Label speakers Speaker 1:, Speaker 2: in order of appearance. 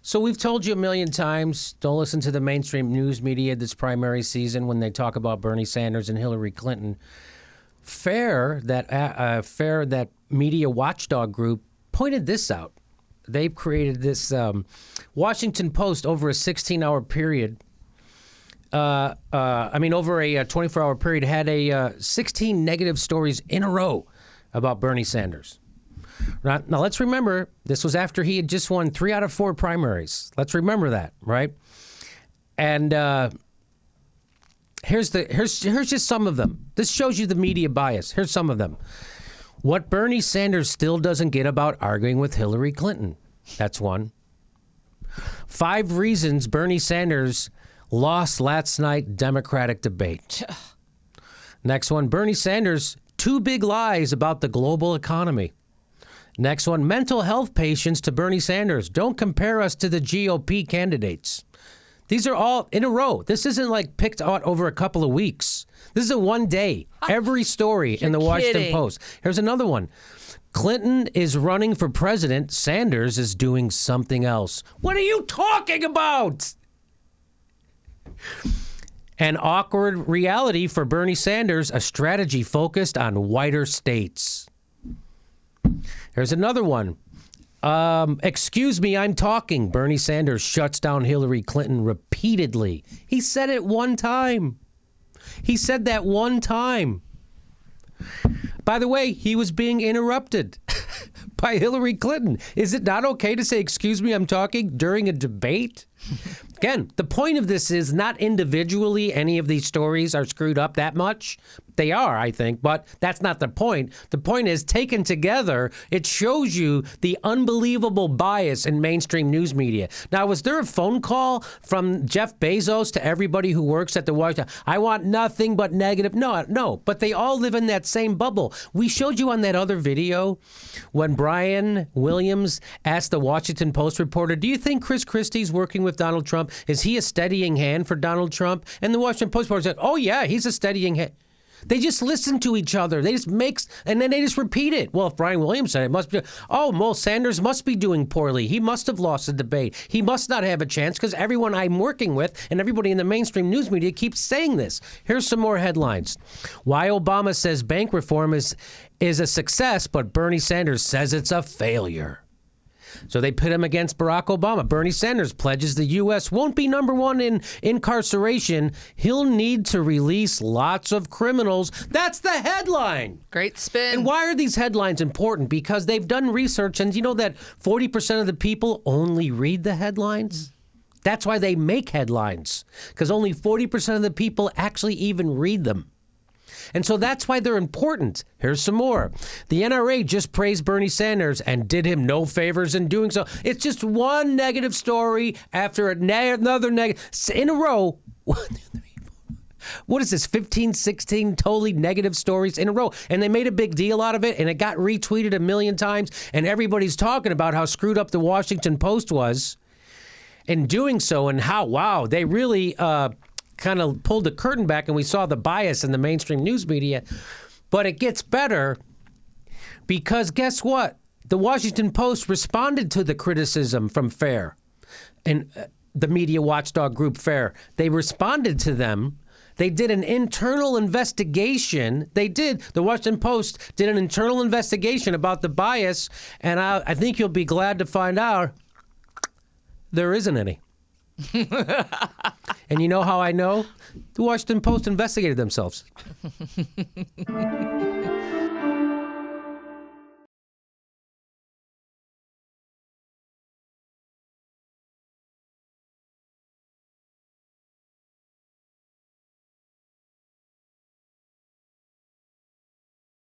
Speaker 1: So we've told you a million times, don't listen to the mainstream news media this primary season when they talk about Bernie Sanders and Hillary Clinton. Fair, that media watchdog group, pointed this out. They've created this Washington Post over a 16-hour period. Over a 24-hour period, had 16 negative stories in a row about Bernie Sanders. Now, let's remember, this was after he had just won 3 out of 4 primaries. Let's remember that, right? And here's just some of them. This shows you the media bias. Here's some of them. What Bernie Sanders still doesn't get about arguing with Hillary Clinton. That's one. 5 reasons Bernie Sanders lost last night Democratic debate. Next one, Bernie Sanders, 2 big lies about the global economy. Next one, mental health patients to Bernie Sanders. Don't compare us to the GOP candidates. These are all in a row. This isn't like picked out over a couple of weeks. This is a one day. Every story in the Washington Post. Here's another one. Clinton is running for president. Sanders is doing something else. What are you talking about? An awkward reality for Bernie Sanders, a strategy focused on whiter states. Here's another one. Excuse me, I'm talking. Bernie Sanders shuts down Hillary Clinton repeatedly. He said it one time. He said that one time. By the way, he was being interrupted by Hillary Clinton. Is it not okay to say, excuse me, I'm talking during a debate? Again, the point of this is not individually any of these stories are screwed up that much. They are, I think, but that's not the point. The point is, taken together, it shows you the unbelievable bias in mainstream news media. Now, was there a phone call from Jeff Bezos to everybody who works at the Washington? I want nothing but negative. No, but they all live in that same bubble. We showed you on that other video when Brian Williams asked the Washington Post reporter, do you think Chris Christie's working with Donald Trump? Is he a steadying hand for Donald Trump? And the Washington Post reporter said, oh, yeah, he's a steadying hand. They just listen to each other. They just and then they just repeat it. Well, if Brian Williams said it must be, Sanders must be doing poorly. He must have lost the debate. He must not have a chance because everyone I'm working with and everybody in the mainstream news media keeps saying this. Here's some more headlines. Why Obama says bank reform is a success, but Bernie Sanders says it's a failure. So they pit him against Barack Obama. Bernie Sanders pledges the U.S. won't be number one in incarceration. He'll need to release lots of criminals. That's the headline.
Speaker 2: Great spin.
Speaker 1: And why are these headlines important? Because they've done research, and you know that 40% of the people only read the headlines? That's why they make headlines, because only 40% of the people actually even read them. And so that's why they're important. Here's some more. The NRA just praised Bernie Sanders and did him no favors in doing so. It's just one negative story after another negative in a row. What is this, 15, 16 totally negative stories in a row? And they made a big deal out of it, and it got retweeted a million times, and everybody's talking about how screwed up the Washington Post was in doing so and how, wow, they really kind of pulled the curtain back and we saw the bias in the mainstream news media. But it gets better because guess what? The Washington Post responded to the criticism from FAIR and the media watchdog group FAIR. They responded to them. They did an internal investigation. The Washington Post did an internal investigation about the bias, and I think you'll be glad to find out there isn't any. And you know how I know? The Washington Post investigated themselves.